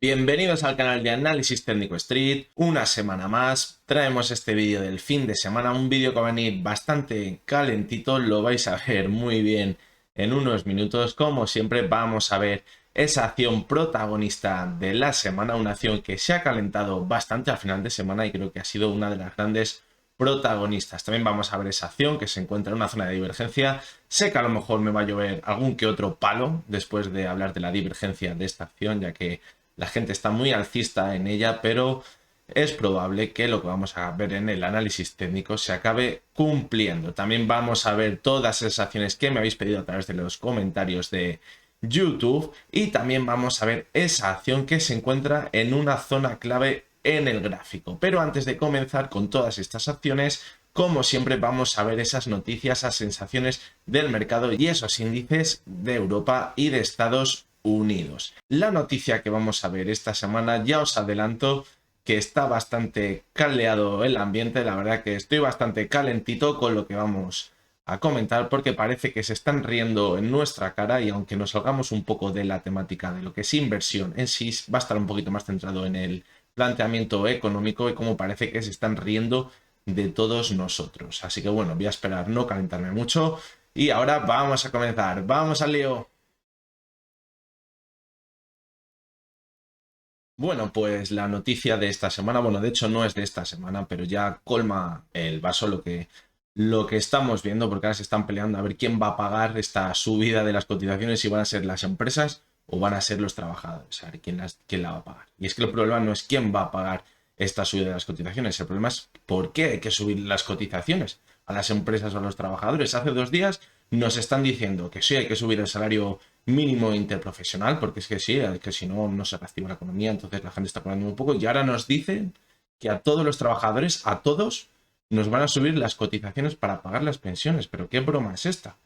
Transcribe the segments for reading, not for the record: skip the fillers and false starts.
Bienvenidos al canal de Análisis Técnico Street. Una semana más traemos este vídeo del fin de semana, un vídeo que va a venir bastante calentito, lo vais a ver muy bien en unos minutos. Como siempre vamos a ver esa acción protagonista de la semana, una acción que se ha calentado bastante al final de semana y creo que ha sido una de las grandes protagonistas. También vamos a ver esa acción que se encuentra en una zona de divergencia. Sé que a lo mejor me va a llover algún que otro palo después de hablar de la divergencia de esta acción, ya que la gente está muy alcista en ella, pero es probable que lo que vamos a ver en el análisis técnico se acabe cumpliendo. También vamos a ver todas esas acciones que me habéis pedido a través de los comentarios de YouTube y también vamos a ver esa acción que se encuentra en una zona clave en el gráfico. Pero antes de comenzar con todas estas acciones, como siempre vamos a ver esas noticias, esas sensaciones del mercado y esos índices de Europa y de Estados Unidos. La noticia que vamos a ver esta semana, ya os adelanto que está bastante caldeado el ambiente, la verdad que estoy bastante calentito con lo que vamos a comentar porque parece que se están riendo en nuestra cara y aunque nos salgamos un poco de la temática de lo que es inversión en sí, va a estar un poquito más centrado en el planteamiento económico y como parece que se están riendo de todos nosotros. Así que bueno, voy a esperar no calentarme mucho y ahora vamos a comenzar. ¡Vamos al lío! Bueno, pues la noticia de esta semana, bueno, de hecho no es de esta semana, pero ya colma el vaso lo que estamos viendo, porque ahora se están peleando a ver quién va a pagar esta subida de las cotizaciones, si van a ser las empresas o van a ser los trabajadores, a ver quién la va a pagar. Y es que el problema no es quién va a pagar esta subida de las cotizaciones, el problema es por qué hay que subir las cotizaciones a las empresas o a los trabajadores. Hace 2 días nos están diciendo que sí hay que subir el salario mínimo interprofesional, porque es que sí, que si no, no se reactiva la economía, entonces la gente está cobrando muy poco, y ahora nos dicen que a todos los trabajadores, a todos, nos van a subir las cotizaciones para pagar las pensiones. Pero ¿qué broma es esta?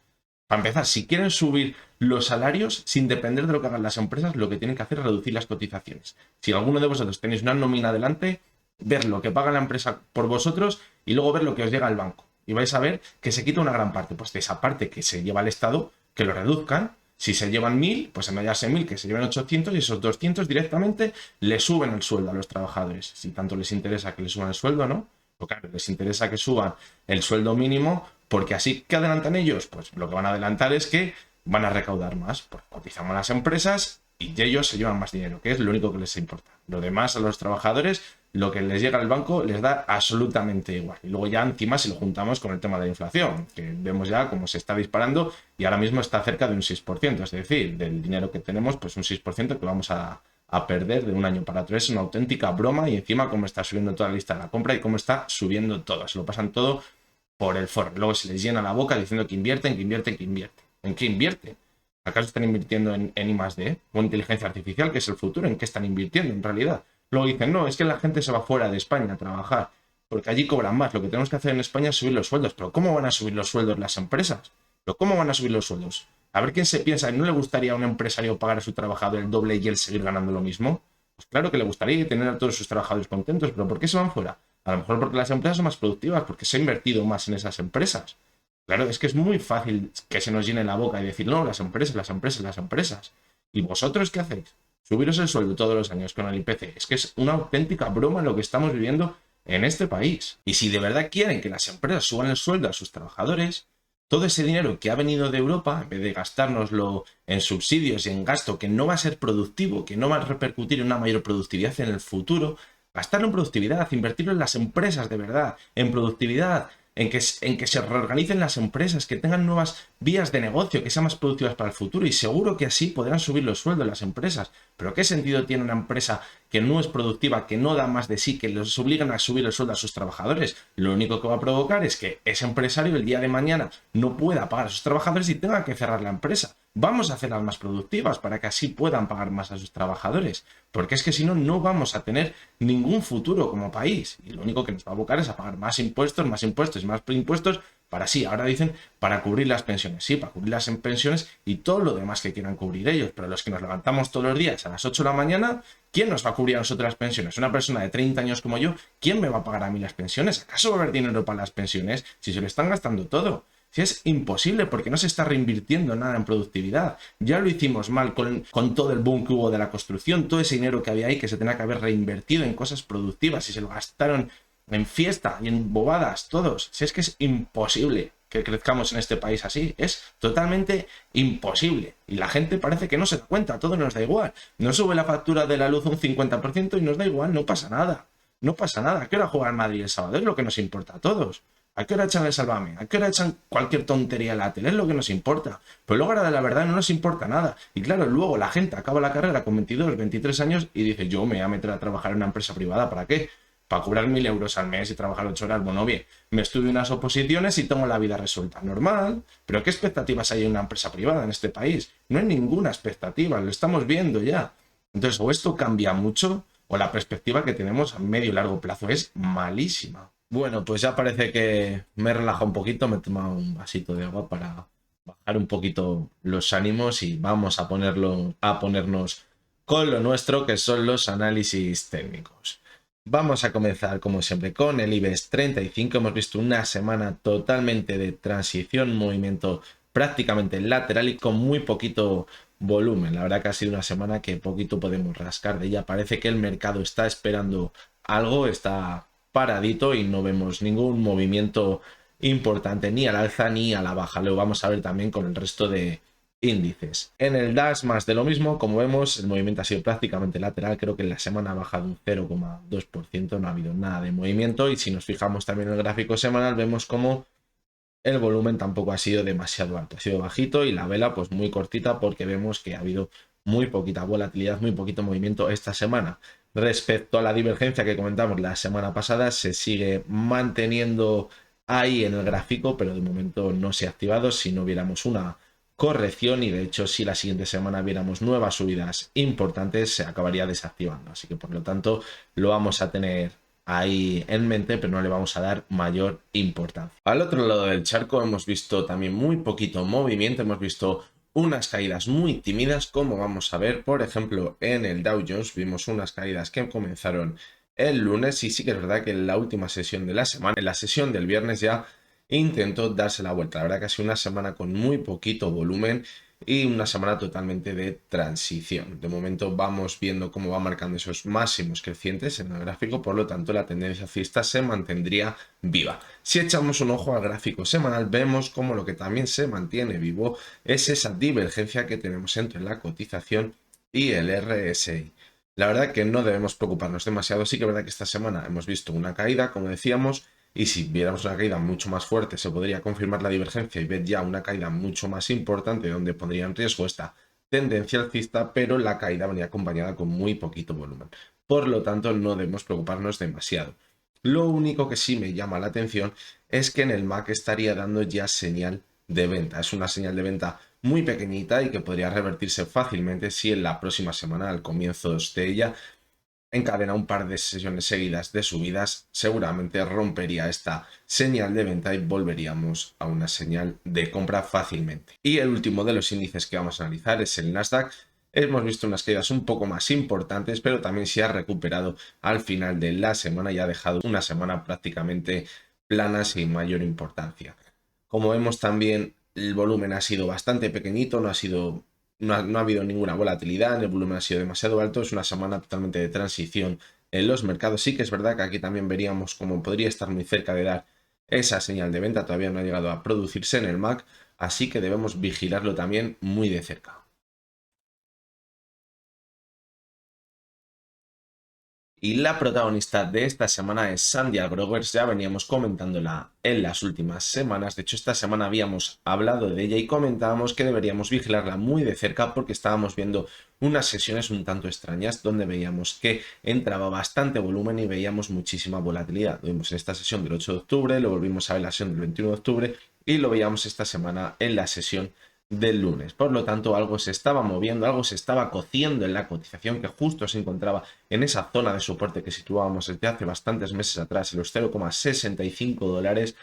Para empezar, si quieren subir los salarios sin depender de lo que hagan las empresas, lo que tienen que hacer es reducir las cotizaciones. Si alguno de vosotros tenéis una nómina adelante, ver lo que paga la empresa por vosotros y luego ver lo que os llega al banco. Y vais a ver que se quita una gran parte. Pues de esa parte que se lleva el Estado, que lo reduzcan. Si se llevan 1000, pues en vez de darse 1000, que se lleven 800 y esos 200 directamente le suben el sueldo a los trabajadores. Si tanto les interesa que les suban el sueldo, ¿no? Pues claro, les interesa que suban el sueldo mínimo porque así que adelantan ellos, pues lo que van a adelantar es que van a recaudar más, pues cotizan a las empresas y ellos se llevan más dinero, que es lo único que les importa. Lo demás a los trabajadores, lo que les llega al banco les da absolutamente igual. Y luego ya encima si lo juntamos con el tema de la inflación, que vemos ya cómo se está disparando y ahora mismo está cerca de un 6%, es decir, del dinero que tenemos, pues un 6% que vamos a perder de un año para otro. Es una auténtica broma y encima cómo está subiendo toda la lista de la compra y cómo está subiendo todo. Se lo pasan todo por el foro. Luego se les llena la boca diciendo que invierten, que invierten, que invierten. ¿En qué invierten? ¿Acaso están invirtiendo en I+D o inteligencia artificial, que es el futuro? ¿En qué están invirtiendo en realidad? Luego dicen, no, es que la gente se va fuera de España a trabajar porque allí cobran más. Lo que tenemos que hacer en España es subir los sueldos. ¿Pero cómo van a subir los sueldos las empresas? ¿Pero cómo van a subir los sueldos? A ver quién se piensa, ¿no le gustaría a un empresario pagar a su trabajador el doble y él seguir ganando lo mismo? Pues claro que le gustaría tener a todos sus trabajadores contentos, pero ¿por qué se van fuera? A lo mejor porque las empresas son más productivas, porque se ha invertido más en esas empresas. Claro, es que es muy fácil que se nos llene la boca y decir, no, las empresas, las empresas, las empresas. ¿Y vosotros qué hacéis? Subiros el sueldo todos los años con el IPC. Es que es una auténtica broma lo que estamos viviendo en este país. Y si de verdad quieren que las empresas suban el sueldo a sus trabajadores, todo ese dinero que ha venido de Europa, en vez de gastárnoslo en subsidios y en gasto que no va a ser productivo, que no va a repercutir en una mayor productividad en el futuro, gastarlo en productividad, invertirlo en las empresas de verdad, en productividad, en que se reorganicen las empresas, que tengan nuevas vías de negocio, que sean más productivas para el futuro y seguro que así podrán subir los sueldos de las empresas. Pero ¿qué sentido tiene una empresa que no es productiva, que no da más de sí, que los obligan a subir el sueldo a sus trabajadores? Lo único que va a provocar es que ese empresario el día de mañana no pueda pagar a sus trabajadores y tenga que cerrar la empresa. Vamos a hacerlas más productivas para que así puedan pagar más a sus trabajadores, porque es que si no, no vamos a tener ningún futuro como país y lo único que nos va a abocar es a pagar más impuestos y más impuestos para sí, ahora dicen para cubrir las pensiones, sí, para cubrir las pensiones y todo lo demás que quieran cubrir ellos, pero los que nos levantamos todos los días a las 8 de la mañana, ¿quién nos va a cubrir a nosotros las pensiones? Una persona de 30 años como yo, ¿quién me va a pagar a mí las pensiones? ¿Acaso va a haber dinero para las pensiones si se lo están gastando todo? Si es imposible porque no se está reinvirtiendo nada en productividad. Ya lo hicimos mal con todo el boom que hubo de la construcción, todo ese dinero que había ahí que se tenía que haber reinvertido en cosas productivas y se lo gastaron en fiesta y en bobadas todos. Si es que es imposible que crezcamos en este país así, es totalmente imposible. Y la gente parece que no se da cuenta, a todos nos da igual. Nos sube la factura de la luz un 50% y nos da igual, no pasa nada. No pasa nada. ¿A qué hora juega el Madrid el sábado? Es lo que nos importa a todos. ¿A qué hora echan el Sálvame? ¿A qué hora echan cualquier tontería en la tele? Es lo que nos importa. Pero luego, ahora de la verdad, no nos importa nada. Y claro, luego la gente acaba la carrera con 22, 23 años y dice, yo me voy a meter a trabajar en una empresa privada. ¿Para qué? Para cobrar 1.000 euros al mes y trabajar 8 horas. Bueno, bien, me estudio unas oposiciones y tengo la vida resuelta. Normal. Pero ¿qué expectativas hay en una empresa privada en este país? No hay ninguna expectativa. Lo estamos viendo ya. Entonces, o esto cambia mucho o la perspectiva que tenemos a medio y largo plazo es malísima. Bueno, pues ya parece que me he relajado un poquito, me he tomado un vasito de agua para bajar un poquito los ánimos y vamos a ponernos con lo nuestro, que son los análisis técnicos. Vamos a comenzar, como siempre, con el IBEX 35. Hemos visto una semana totalmente de transición, movimiento prácticamente lateral y con muy poquito volumen. La verdad que ha sido una semana que poquito podemos rascar de ella. Parece que el mercado está esperando algo, está paradito y no vemos ningún movimiento importante ni al alza ni a la baja. Lo vamos a ver también con el resto de índices. En el DAX más de lo mismo, como vemos el movimiento ha sido prácticamente lateral, creo que en la semana ha bajado un 0,2%, no ha habido nada de movimiento y si nos fijamos también en el gráfico semanal vemos como el volumen tampoco ha sido demasiado alto, ha sido bajito y la vela pues muy cortita porque vemos que ha habido muy poquita volatilidad, muy poquito movimiento esta semana. Respecto a la divergencia que comentamos la semana pasada, se sigue manteniendo ahí en el gráfico, pero de momento no se ha activado. Si no viéramos una corrección y de hecho si la siguiente semana viéramos nuevas subidas importantes, se acabaría desactivando. Así que por lo tanto lo vamos a tener ahí en mente, pero no le vamos a dar mayor importancia. Al otro lado del charco hemos visto también muy poquito movimiento, hemos visto unas caídas muy tímidas, como vamos a ver, por ejemplo, en el Dow Jones vimos unas caídas que comenzaron el lunes y sí que es verdad que en la última sesión de la semana, en la sesión del viernes ya intentó darse la vuelta. La verdad que ha sido una semana con muy poquito volumen y una semana totalmente de transición. De momento vamos viendo cómo va marcando esos máximos crecientes en el gráfico, por lo tanto la tendencia alcista se mantendría viva. Si echamos un ojo al gráfico semanal vemos como lo que también se mantiene vivo es esa divergencia que tenemos entre la cotización y el RSI. La verdad que no debemos preocuparnos demasiado, sí que es verdad que esta semana hemos visto una caída, como decíamos, y si viéramos una caída mucho más fuerte se podría confirmar la divergencia y ver ya una caída mucho más importante donde pondría en riesgo esta tendencia alcista, pero la caída venía acompañada con muy poquito volumen. Por lo tanto, no debemos preocuparnos demasiado. Lo único que sí me llama la atención es que en el MAC estaría dando ya señal de venta. Es una señal de venta muy pequeñita y que podría revertirse fácilmente si en la próxima semana, al comienzo de ella, encadena un par de sesiones seguidas de subidas, seguramente rompería esta señal de venta y volveríamos a una señal de compra fácilmente. Y el último de los índices que vamos a analizar es el Nasdaq. Hemos visto unas caídas un poco más importantes, pero también se ha recuperado al final de la semana y ha dejado una semana prácticamente plana sin mayor importancia. Como vemos también el volumen ha sido bastante pequeñito, no ha habido ninguna volatilidad, el volumen ha sido demasiado alto, es una semana totalmente de transición en los mercados. Sí que es verdad que aquí también veríamos cómo podría estar muy cerca de dar esa señal de venta, todavía no ha llegado a producirse en el MAC, así que debemos vigilarlo también muy de cerca. Y la protagonista de esta semana es Sandy Agrowers, ya veníamos comentándola en las últimas semanas, de hecho esta semana habíamos hablado de ella y comentábamos que deberíamos vigilarla muy de cerca porque estábamos viendo unas sesiones un tanto extrañas donde veíamos que entraba bastante volumen y veíamos muchísima volatilidad. Lo vimos en esta sesión del 8 de octubre, lo volvimos a ver en la sesión del 21 de octubre y lo veíamos esta semana en la sesión del lunes. Por lo tanto, algo se estaba moviendo, algo se estaba cociendo en la cotización que justo se encontraba en esa zona de soporte que situábamos desde hace bastantes meses atrás, en los 0,65 dólares,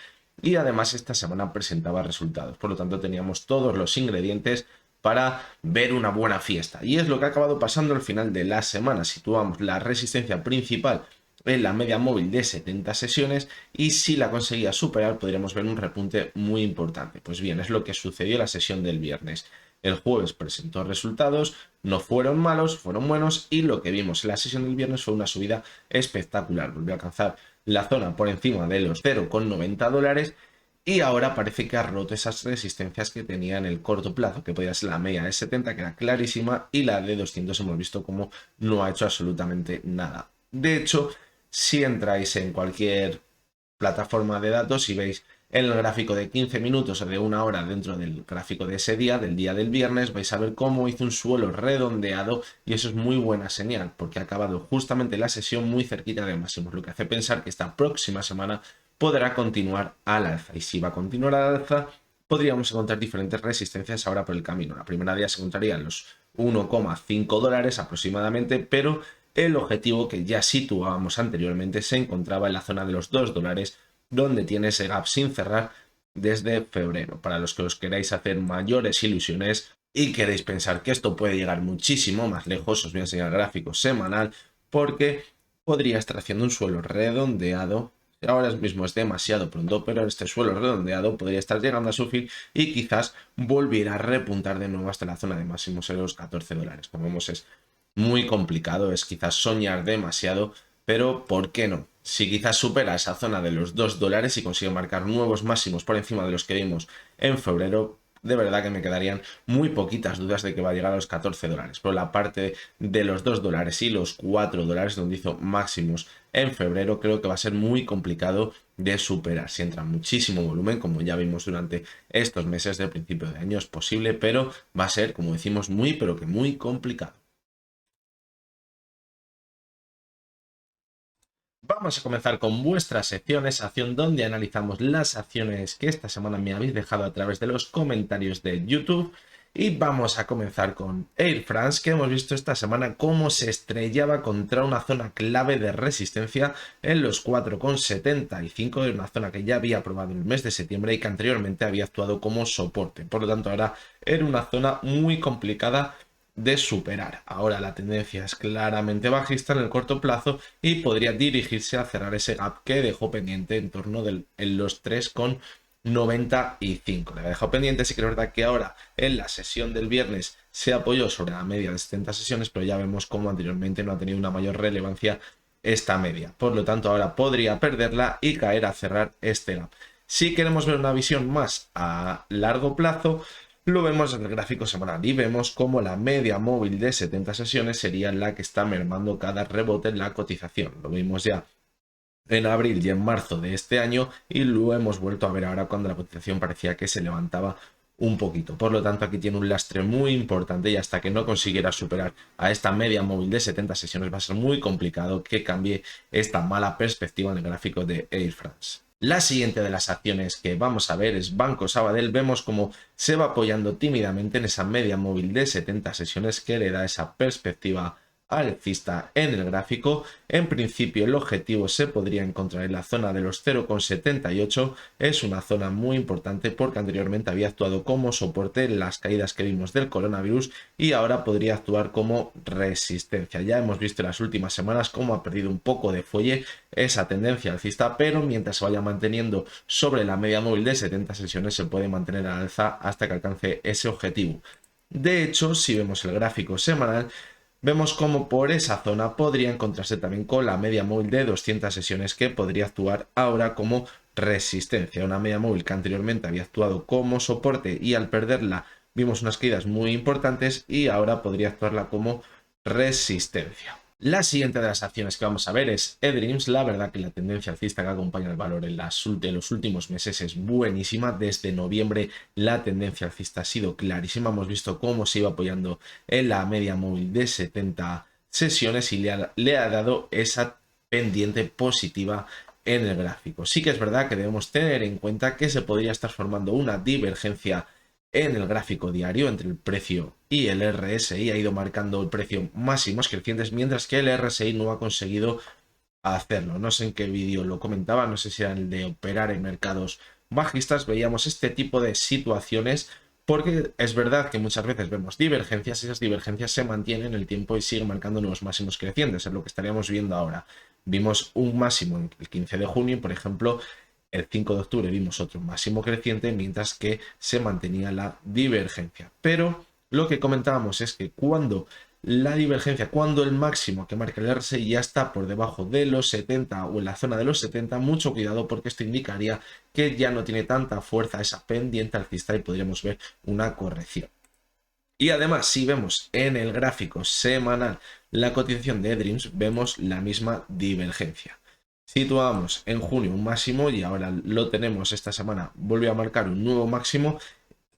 y además esta semana presentaba resultados. Por lo tanto, teníamos todos los ingredientes para ver una buena fiesta. Y es lo que ha acabado pasando al final de la semana. Situamos la resistencia principal en la media móvil de 70 sesiones y si la conseguía superar podríamos ver un repunte muy importante. Pues bien, es lo que sucedió en la sesión del viernes. El jueves presentó resultados, no fueron malos, fueron buenos y lo que vimos en la sesión del viernes fue una subida espectacular. Volvió a alcanzar la zona por encima de los 0,90 dólares y ahora parece que ha roto esas resistencias que tenía en el corto plazo, que podía ser la media de 70, que era clarísima, y la de 200 hemos visto como no ha hecho absolutamente nada. De hecho, si entráis en cualquier plataforma de datos y veis en el gráfico de 15 minutos o de una hora dentro del gráfico de ese día, del día del viernes, vais a ver cómo hizo un suelo redondeado y eso es muy buena señal porque ha acabado justamente la sesión muy cerquita de máximos, lo que hace pensar que esta próxima semana podrá continuar al alza y si va a continuar al alza podríamos encontrar diferentes resistencias ahora por el camino. La primera día se encontraría en los 1,5 dólares aproximadamente, pero el objetivo que ya situábamos anteriormente se encontraba en la zona de los 2 dólares, donde tiene ese gap sin cerrar desde febrero. Para los que os queráis hacer mayores ilusiones y queréis pensar que esto puede llegar muchísimo más lejos, os voy a enseñar el gráfico semanal porque podría estar haciendo un suelo redondeado. Ahora mismo es demasiado pronto, pero este suelo redondeado podría estar llegando a su fin y quizás volviera a repuntar de nuevo hasta la zona de máximos en los 14 dólares. Como vemos es muy complicado, es quizás soñar demasiado, pero ¿por qué no? Si quizás supera esa zona de los 2 dólares y consigue marcar nuevos máximos por encima de los que vimos en febrero, de verdad que me quedarían muy poquitas dudas de que va a llegar a los 14 dólares. Pero la parte de los 2 dólares y los 4 dólares donde hizo máximos en febrero creo que va a ser muy complicado de superar. Si entra muchísimo volumen, como ya vimos durante estos meses de principio de año, es posible, pero va a ser, como decimos, muy pero que muy complicado. Vamos a comenzar con vuestra sección, esa acción donde analizamos las acciones que esta semana me habéis dejado a través de los comentarios de YouTube. Y vamos a comenzar con Air France, que hemos visto esta semana cómo se estrellaba contra una zona clave de resistencia en los 4,75, en una zona que ya había probado en el mes de septiembre y que anteriormente había actuado como soporte. Por lo tanto, ahora era una zona muy complicada de superar. Ahora la tendencia es claramente bajista en el corto plazo y podría dirigirse a cerrar ese gap que dejó pendiente en torno en los 3,95. Le dejado pendiente, sí que es verdad que ahora en la sesión del viernes se apoyó sobre la media de 70 sesiones, pero ya vemos como anteriormente no ha tenido una mayor relevancia esta media. Por lo tanto, ahora podría perderla y caer a cerrar este gap. Si queremos ver una visión más a largo plazo, lo vemos en el gráfico semanal y vemos como la media móvil de 70 sesiones sería la que está mermando cada rebote en la cotización. Lo vimos ya en abril y en marzo de este año y lo hemos vuelto a ver ahora cuando la cotización parecía que se levantaba un poquito. Por lo tanto, aquí tiene un lastre muy importante y hasta que no consiguiera superar a esta media móvil de 70 sesiones va a ser muy complicado que cambie esta mala perspectiva en el gráfico de Air France. La siguiente de las acciones que vamos a ver es Banco Sabadell. Vemos cómo se va apoyando tímidamente en esa media móvil de 70 sesiones que le da esa perspectiva alcista en el gráfico. En principio el objetivo se podría encontrar en la zona de los 0,78. Es una zona muy importante porque anteriormente había actuado como soporte en las caídas que vimos del coronavirus y ahora podría actuar como resistencia. Ya hemos visto en las últimas semanas cómo ha perdido un poco de fuelle esa tendencia alcista, pero mientras se vaya manteniendo sobre la media móvil de 70 sesiones se puede mantener al alza hasta que alcance ese objetivo. De hecho, si vemos el gráfico semanal, vemos cómo por esa zona podría encontrarse también con la media móvil de 200 sesiones que podría actuar ahora como resistencia. Una media móvil que anteriormente había actuado como soporte y al perderla vimos unas caídas muy importantes y ahora podría actuarla como resistencia. La siguiente de las acciones que vamos a ver es eDreams. La verdad que la tendencia alcista que acompaña el valor en los últimos meses es buenísima. Desde noviembre la tendencia alcista ha sido clarísima. Hemos visto cómo se iba apoyando en la media móvil de 70 sesiones y le ha dado esa pendiente positiva en el gráfico. Sí que es verdad que debemos tener en cuenta que se podría estar formando una divergencia en el gráfico diario entre el precio y el RSI. Ha ido marcando el precio máximos crecientes, mientras que el RSI no ha conseguido hacerlo. No sé en qué vídeo lo comentaba, no sé si era el de operar en mercados bajistas. Veíamos este tipo de situaciones Porque es verdad que muchas veces vemos divergencias y esas divergencias se mantienen en el tiempo y siguen marcando nuevos máximos crecientes, es lo que estaríamos viendo ahora. Vimos un máximo el 15 de junio y, por ejemplo, el 5 de octubre vimos otro máximo creciente mientras que se mantenía la divergencia. Pero lo que comentábamos es que cuando la divergencia, cuando el máximo que marca el RSI ya está por debajo de los 70 o en la zona de los 70, mucho cuidado porque esto indicaría que ya no tiene tanta fuerza esa pendiente alcista y podríamos ver una corrección. Y además, si vemos en el gráfico semanal la cotización de Dreams, vemos la misma divergencia. Situamos en junio un máximo y ahora lo tenemos esta semana, vuelve a marcar un nuevo máximo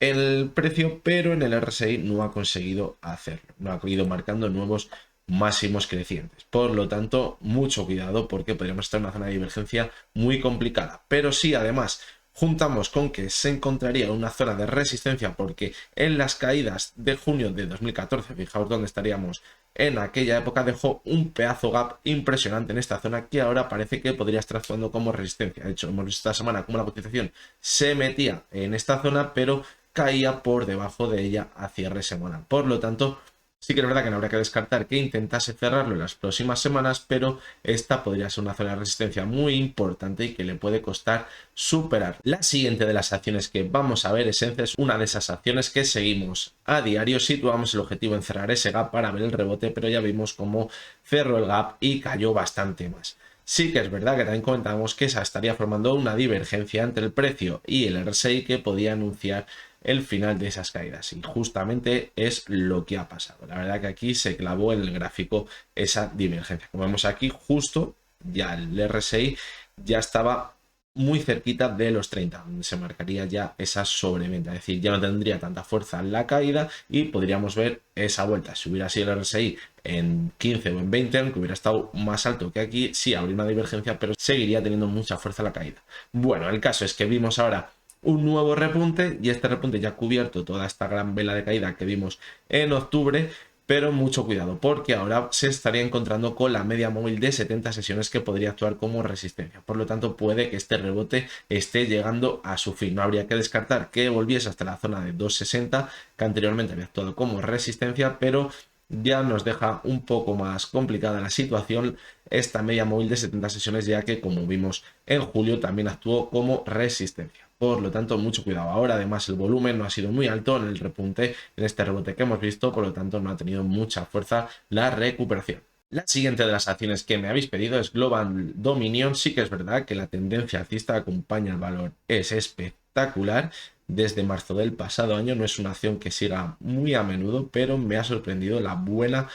en el precio, pero en el RSI no ha conseguido hacerlo, no ha ido marcando nuevos máximos crecientes. Por lo tanto, mucho cuidado porque podríamos estar en una zona de divergencia muy complicada. Pero sí, además, juntamos con que se encontraría una zona de resistencia porque en las caídas de junio de 2014, fijaos dónde estaríamos en aquella época, dejó un pedazo gap impresionante en esta zona que ahora parece que podría estar actuando como resistencia. De hecho, hemos visto esta semana como la cotización se metía en esta zona, pero caía por debajo de ella a cierre semanal. Por lo tanto, sí que es verdad que no habría que descartar que intentase cerrarlo en las próximas semanas, pero esta podría ser una zona de resistencia muy importante y que le puede costar superar. La siguiente de las acciones que vamos a ver es Ence, es una de esas acciones que seguimos a diario. Situamos el objetivo en cerrar ese gap para ver el rebote, pero ya vimos cómo cerró el gap y cayó bastante más. Sí que es verdad que también comentábamos que esa estaría formando una divergencia entre el precio y el RSI que podía anunciar el final de esas caídas y justamente es lo que ha pasado. La verdad que aquí se clavó en el gráfico esa divergencia. Como vemos aquí, justo ya el RSI ya estaba muy cerquita de los 30, donde se marcaría ya esa sobreventa, es decir, ya no tendría tanta fuerza en la caída y podríamos ver esa vuelta. Si hubiera sido el RSI en 15 o en 20, aunque hubiera estado más alto que aquí, sí habría una divergencia, pero seguiría teniendo mucha fuerza la caída. Bueno, el caso es que vimos ahora un nuevo repunte y este repunte ya ha cubierto toda esta gran vela de caída que vimos en octubre, pero mucho cuidado porque ahora se estaría encontrando con la media móvil de 70 sesiones que podría actuar como resistencia. Por lo tanto, puede que este rebote esté llegando a su fin. No habría que descartar que volviese hasta la zona de 260 que anteriormente había actuado como resistencia, pero ya nos deja un poco más complicada la situación esta media móvil de 70 sesiones, ya que como vimos en julio también actuó como resistencia. Por lo tanto, mucho cuidado. Ahora además el volumen no ha sido muy alto en el repunte, en este rebote que hemos visto, por lo tanto no ha tenido mucha fuerza la recuperación. La siguiente de las acciones que me habéis pedido es Global Dominion. Sí que es verdad que la tendencia alcista acompaña al valor, es espectacular. Desde marzo del pasado año no es una acción que siga muy a menudo, pero me ha sorprendido la buena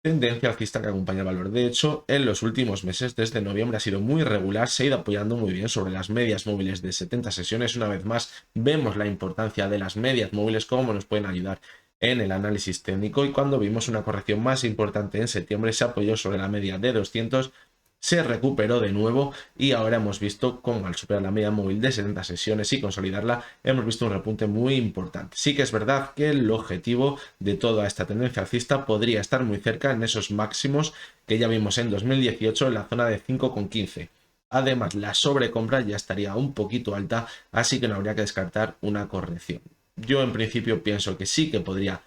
tendencia alcista que acompaña el valor. De hecho, en los últimos meses, desde noviembre, ha sido muy regular, se ha ido apoyando muy bien sobre las medias móviles de 70 sesiones. Una vez más, vemos la importancia de las medias móviles, cómo nos pueden ayudar en el análisis técnico, y cuando vimos una corrección más importante en septiembre, se apoyó sobre la media de 200, se recuperó de nuevo y ahora hemos visto cómo al superar la media móvil de 70 sesiones y consolidarla, hemos visto un repunte muy importante. Sí que es verdad que el objetivo de toda esta tendencia alcista podría estar muy cerca en esos máximos que ya vimos en 2018 en la zona de 5,15. Además, la sobrecompra ya estaría un poquito alta, así que no habría que descartar una corrección. Yo en principio pienso que sí que podría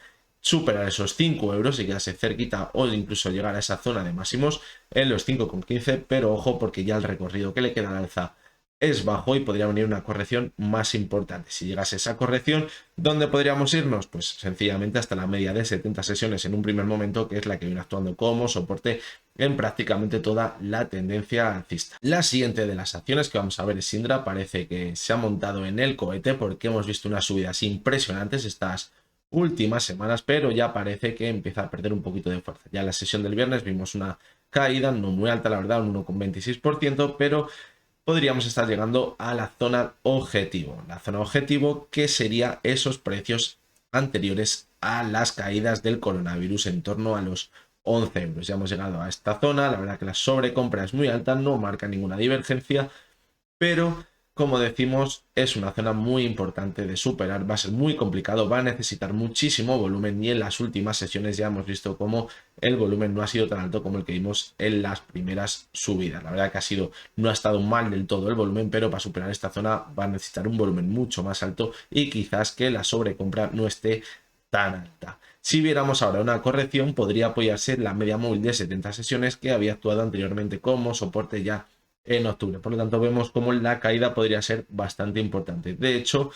superar esos 5 euros y quedarse cerquita o incluso llegar a esa zona de máximos en los 5,15, pero ojo porque ya el recorrido que le queda al alza es bajo y podría venir una corrección más importante. Si llegase esa corrección, ¿dónde podríamos irnos? Pues sencillamente hasta la media de 70 sesiones en un primer momento, que es la que viene actuando como soporte en prácticamente toda la tendencia alcista. La siguiente de las acciones que vamos a ver es Syndra. Parece que se ha montado en el cohete porque hemos visto unas subidas impresionantes estas últimas semanas, pero ya parece que empieza a perder un poquito de fuerza. Ya en la sesión del viernes vimos una caída no muy alta, la verdad, un 1,26%, pero podríamos estar llegando a la zona objetivo. La zona objetivo que sería esos precios anteriores a las caídas del coronavirus en torno a los 11 euros. Ya hemos llegado a esta zona, la verdad que la sobrecompra es muy alta, no marca ninguna divergencia, pero como decimos, es una zona muy importante de superar, va a ser muy complicado, va a necesitar muchísimo volumen y en las últimas sesiones ya hemos visto cómo el volumen no ha sido tan alto como el que vimos en las primeras subidas. La verdad que no ha estado mal del todo el volumen, pero para superar esta zona va a necesitar un volumen mucho más alto y quizás que la sobrecompra no esté tan alta. Si viéramos ahora una corrección, podría apoyarse en la media móvil de 70 sesiones que había actuado anteriormente como soporte ya en octubre. Por lo tanto, vemos cómo la caída podría ser bastante importante. De hecho,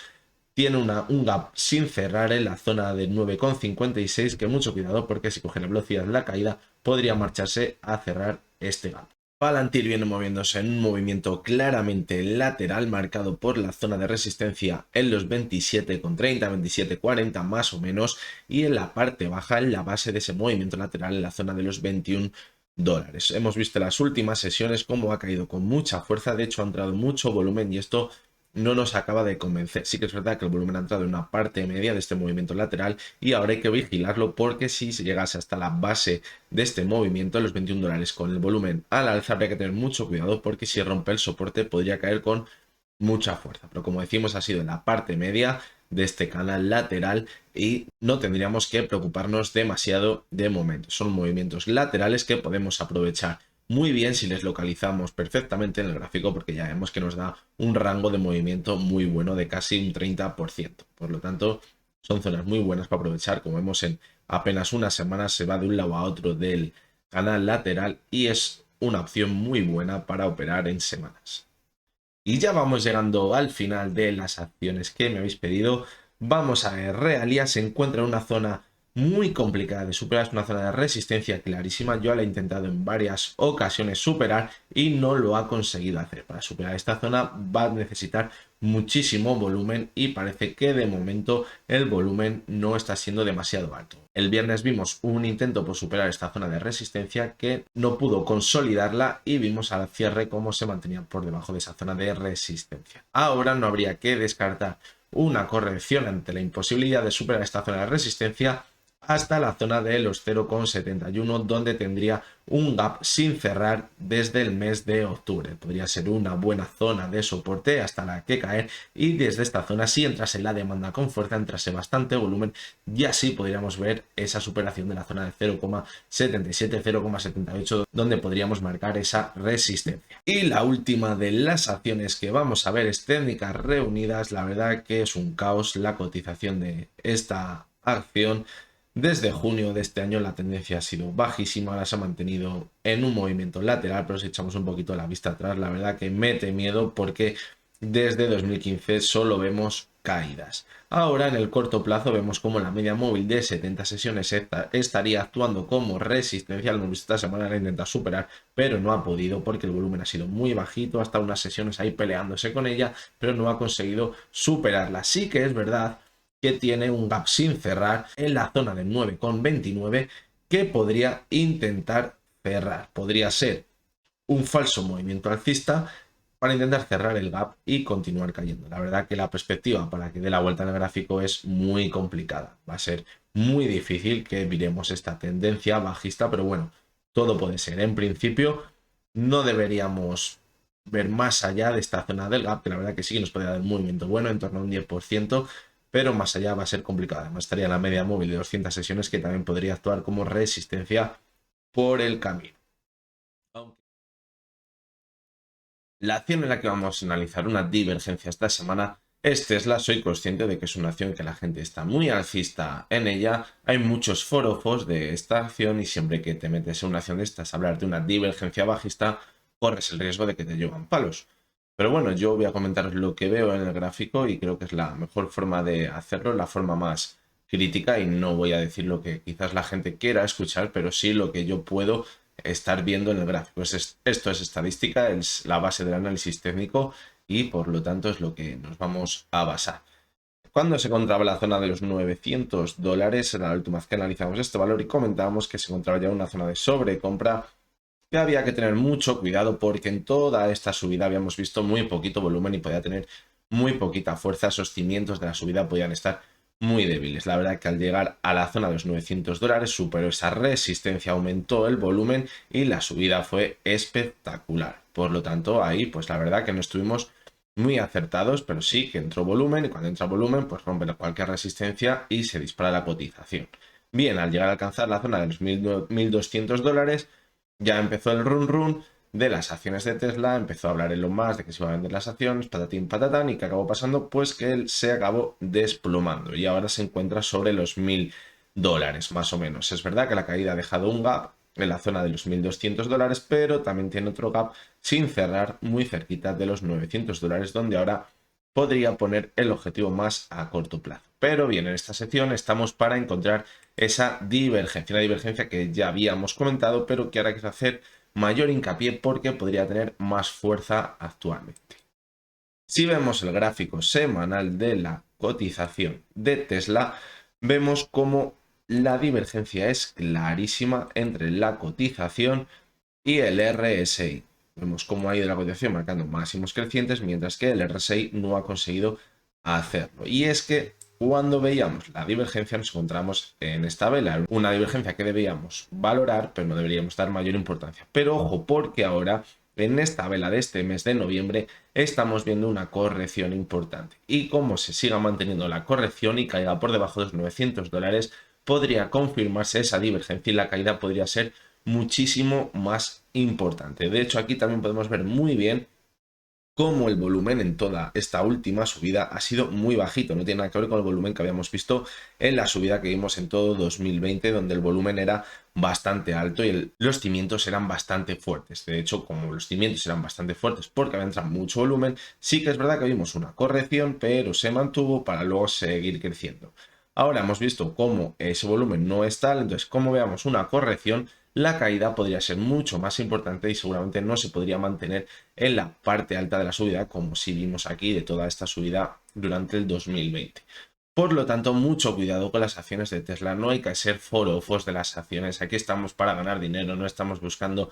tiene un gap sin cerrar en la zona de 9,56, que mucho cuidado porque si coge la velocidad de la caída podría marcharse a cerrar este gap. Palantir viene moviéndose en un movimiento claramente lateral marcado por la zona de resistencia en los 27,30, 27,40 más o menos y en la parte baja en la base de ese movimiento lateral en la zona de los 21 dólares. Hemos visto en las últimas sesiones cómo ha caído con mucha fuerza, de hecho ha entrado mucho volumen y esto no nos acaba de convencer. Sí que es verdad que el volumen ha entrado en una parte media de este movimiento lateral y ahora hay que vigilarlo porque si se llegase hasta la base de este movimiento, los 21 dólares con el volumen al alza, habría que tener mucho cuidado porque si rompe el soporte podría caer con mucha fuerza. Pero como decimos, ha sido en la parte media de este canal lateral y no tendríamos que preocuparnos demasiado de momento. Son movimientos laterales que podemos aprovechar muy bien si les localizamos perfectamente en el gráfico porque ya vemos que nos da un rango de movimiento muy bueno de casi un 30%. Por lo tanto, son zonas muy buenas para aprovechar. Como vemos en apenas unas semanas se va de un lado a otro del canal lateral y es una opción muy buena para operar en semanas. Y ya vamos llegando al final de las acciones que me habéis pedido. Vamos a ver, Realia se encuentra en una zona muy complicada de superar, es una zona de resistencia clarísima. Yo la he intentado en varias ocasiones superar y no lo ha conseguido hacer. Para superar esta zona va a necesitar muchísimo volumen y parece que de momento el volumen no está siendo demasiado alto. El viernes vimos un intento por superar esta zona de resistencia que no pudo consolidarla y vimos al cierre cómo se mantenía por debajo de esa zona de resistencia. Ahora no habría que descartar una corrección ante la imposibilidad de superar esta zona de resistencia hasta la zona de los 0,71 donde tendría un gap sin cerrar desde el mes de octubre. Podría ser una buena zona de soporte hasta la que caer y desde esta zona si entrase la demanda con fuerza, entrase bastante volumen y así podríamos ver esa superación de la zona de 0,77, 0,78 donde podríamos marcar esa resistencia. Y la última de las acciones que vamos a ver es técnicas reunidas. La verdad que es un caos la cotización de esta acción. Desde junio de este año la tendencia ha sido bajísima, ahora se ha mantenido en un movimiento lateral, pero si echamos un poquito la vista atrás, la verdad que mete miedo porque desde 2015 solo vemos caídas. Ahora en el corto plazo vemos como la media móvil de 70 sesiones estaría actuando como resistencia. Lo hemos visto esta semana, la intenta superar, pero no ha podido porque el volumen ha sido muy bajito, hasta unas sesiones ahí peleándose con ella, pero no ha conseguido superarla. Sí que es verdad que tiene un gap sin cerrar en la zona del 9,29 que podría intentar cerrar. Podría ser un falso movimiento alcista para intentar cerrar el gap y continuar cayendo. La verdad que la perspectiva para que dé la vuelta en el gráfico es muy complicada. Va a ser muy difícil que viremos esta tendencia bajista, pero bueno, todo puede ser. En principio, no deberíamos ver más allá de esta zona del gap, que la verdad que sí que nos puede dar un movimiento bueno, en torno a un 10%, pero más allá va a ser complicado. Además estaría en la media móvil de 200 sesiones que también podría actuar como resistencia por el camino. La acción en la que vamos a analizar una divergencia esta semana es Tesla. Soy consciente de que es una acción que la gente está muy alcista en ella. Hay muchos forofos de esta acción y siempre que te metes en una acción de estas a hablar de una divergencia bajista, corres el riesgo de que te llevan palos. Pero bueno, yo voy a comentaros lo que veo en el gráfico y creo que es la mejor forma de hacerlo, la forma más crítica y no voy a decir lo que quizás la gente quiera escuchar, pero sí lo que yo puedo estar viendo en el gráfico. Esto es estadística, es la base del análisis técnico y por lo tanto es lo que nos vamos a basar. Cuando se encontraba la zona de los 900 dólares, era la última vez que analizamos este valor y comentábamos que se encontraba ya en una zona de sobrecompra que había que tener mucho cuidado porque en toda esta subida habíamos visto muy poquito volumen y podía tener muy poquita fuerza. Esos cimientos de la subida podían estar muy débiles. La verdad que al llegar a la zona de los 900 dólares superó esa resistencia, aumentó el volumen y la subida fue espectacular. Por lo tanto, ahí pues la verdad que no estuvimos muy acertados, pero sí que entró volumen y cuando entra volumen pues rompe cualquier resistencia y se dispara la cotización. Bien, al llegar a alcanzar la zona de los $1.200 ya empezó el run de las acciones de Tesla, empezó a hablar Elon Musk de que se iban a vender las acciones, patatín patatán, y que acabó pasando, pues que él se acabó desplomando y ahora se encuentra sobre los $1.000 más o menos. Es verdad que la caída ha dejado un gap en la zona de los $1.200, pero también tiene otro gap sin cerrar muy cerquita de los $900, donde ahora podría poner el objetivo más a corto plazo. Pero bien, en esta sección estamos para encontrar esa divergencia, una divergencia que ya habíamos comentado, pero que ahora quiero hacer mayor hincapié porque podría tener más fuerza actualmente. Si vemos el gráfico semanal de la cotización de Tesla, vemos como la divergencia es clarísima entre la cotización y el RSI. Vemos cómo ha ido la cotización marcando máximos crecientes, mientras que el RSI no ha conseguido hacerlo. Y es que cuando veíamos la divergencia nos encontramos en esta vela, una divergencia que debíamos valorar, pero no deberíamos dar mayor importancia. Pero ojo, porque ahora en esta vela de este mes de noviembre estamos viendo una corrección importante. Y como se siga manteniendo la corrección y caiga por debajo de los $900, podría confirmarse esa divergencia y la caída podría ser muchísimo más importante. De hecho, aquí también podemos ver muy bien cómo el volumen en toda esta última subida ha sido muy bajito, no tiene nada que ver con el volumen que habíamos visto en la subida que vimos en todo 2020, donde el volumen era bastante alto y los cimientos eran bastante fuertes. De hecho, como los cimientos eran bastante fuertes porque había entrado mucho volumen, sí que es verdad que vimos una corrección, pero se mantuvo para luego seguir creciendo. Ahora hemos visto cómo ese volumen no es tal, entonces como veamos una corrección, la caída podría ser mucho más importante y seguramente no se podría mantener en la parte alta de la subida como si vimos aquí de toda esta subida durante el 2020. Por lo tanto, mucho cuidado con las acciones de Tesla, no hay que ser forofos de las acciones, aquí estamos para ganar dinero, no estamos buscando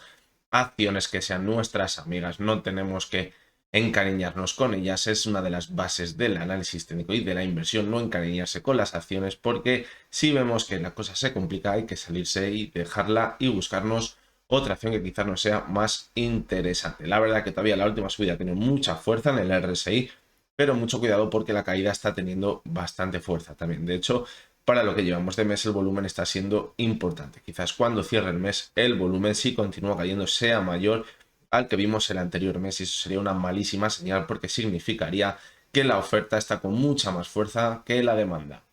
acciones que sean nuestras amigas, no tenemos que encariñarnos con ellas, es una de las bases del análisis técnico y de la inversión, no encariñarse con las acciones, porque si vemos que la cosa se complica hay que salirse y dejarla y buscarnos otra acción que quizás no sea más interesante. La verdad que todavía la última subida tiene mucha fuerza en el RSI, pero mucho cuidado porque la caída está teniendo bastante fuerza también. De hecho, para lo que llevamos de mes el volumen está siendo importante. Quizás cuando cierre el mes el volumen, si continúa cayendo, sea mayor al que vimos el anterior mes y eso sería una malísima señal porque significaría que la oferta está con mucha más fuerza que la demanda.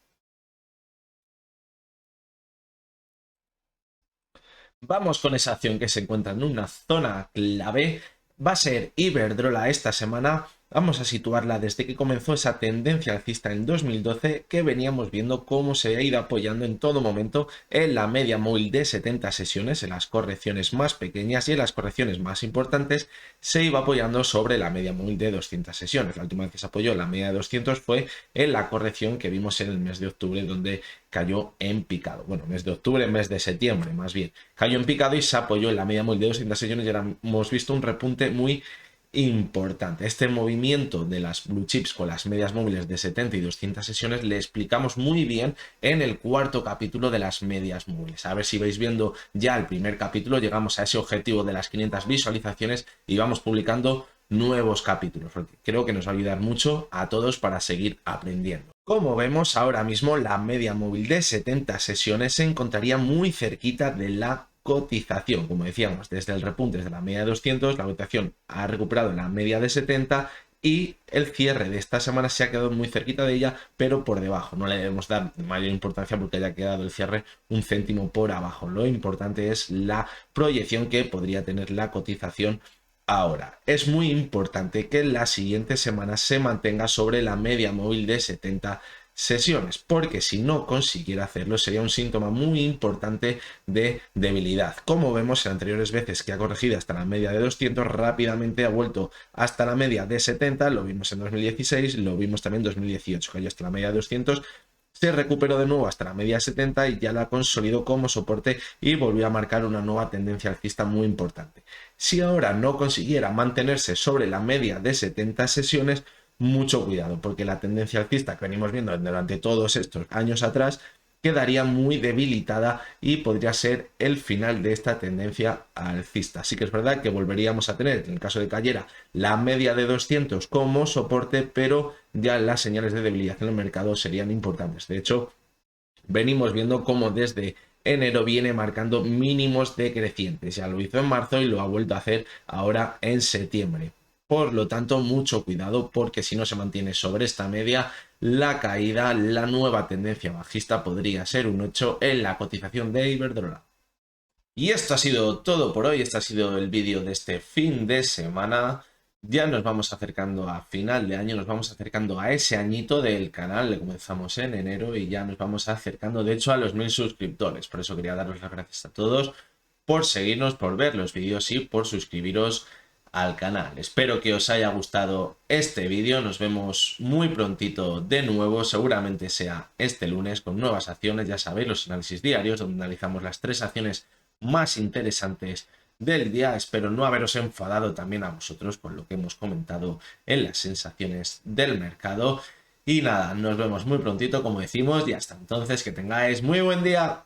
Vamos con esa acción que se encuentra en una zona clave. Va a ser Iberdrola esta semana. Vamos a situarla desde que comenzó esa tendencia alcista en 2012 que veníamos viendo cómo se ha ido apoyando en todo momento en la media móvil de 70 sesiones, en las correcciones más pequeñas y en las correcciones más importantes se iba apoyando sobre la media móvil de 200 sesiones. La última vez que se apoyó la media de 200 fue en la corrección que vimos en el mes de octubre donde cayó en picado. Bueno, mes de octubre, mes de septiembre más bien. Cayó en picado y se apoyó en la media móvil de 200 sesiones y ahora hemos visto un repunte muy importante. Este movimiento de las blue chips con las medias móviles de 70 y 200 sesiones le explicamos muy bien en el cuarto capítulo de las medias móviles. A ver si vais viendo ya el primer capítulo, llegamos a ese objetivo de las 500 visualizaciones y vamos publicando nuevos capítulos. Creo que nos va a ayudar mucho a todos para seguir aprendiendo. Como vemos ahora mismo, la media móvil de 70 sesiones se encontraría muy cerquita de la cotización. Como decíamos, desde el repunte de la media de 200, la cotización ha recuperado la media de 70 y el cierre de esta semana se ha quedado muy cerquita de ella, pero por debajo. No le debemos dar mayor importancia porque haya quedado el cierre un céntimo por abajo. Lo importante es la proyección que podría tener la cotización ahora. Es muy importante que en las siguientes semanas se mantenga sobre la media móvil de 70 sesiones, porque si no consiguiera hacerlo sería un síntoma muy importante de debilidad. Como vemos en anteriores veces que ha corregido hasta la media de 200, rápidamente ha vuelto hasta la media de 70, lo vimos en 2016, lo vimos también en 2018, cayó hasta la media de 200, se recuperó de nuevo hasta la media 70 y ya la consolidó como soporte y volvió a marcar una nueva tendencia alcista muy importante. Si ahora no consiguiera mantenerse sobre la media de 70 sesiones, mucho cuidado, porque la tendencia alcista que venimos viendo durante todos estos años atrás quedaría muy debilitada y podría ser el final de esta tendencia alcista. Así que es verdad que volveríamos a tener, en el caso de cayera, la media de 200 como soporte, pero ya las señales de debilidad en el mercado serían importantes. De hecho, venimos viendo cómo desde enero viene marcando mínimos decrecientes. Ya lo hizo en marzo y lo ha vuelto a hacer ahora en septiembre. Por lo tanto, mucho cuidado porque si no se mantiene sobre esta media, la caída, la nueva tendencia bajista podría ser un 8 en la cotización de Iberdrola. Y esto ha sido todo por hoy, este ha sido el vídeo de este fin de semana. Ya nos vamos acercando a final de año, nos vamos acercando a ese añito del canal, le comenzamos en enero y ya nos vamos acercando de hecho a los 1000 suscriptores. Por eso quería daros las gracias a todos por seguirnos, por ver los vídeos y por suscribiros al canal. Espero que os haya gustado este vídeo, nos vemos muy prontito de nuevo, seguramente sea este lunes con nuevas acciones, ya sabéis, los análisis diarios donde analizamos las 3 acciones más interesantes del día. Espero no haberos enfadado también a vosotros con lo que hemos comentado en las sensaciones del mercado. Y nada, nos vemos muy prontito, como decimos, y hasta entonces que tengáis muy buen día.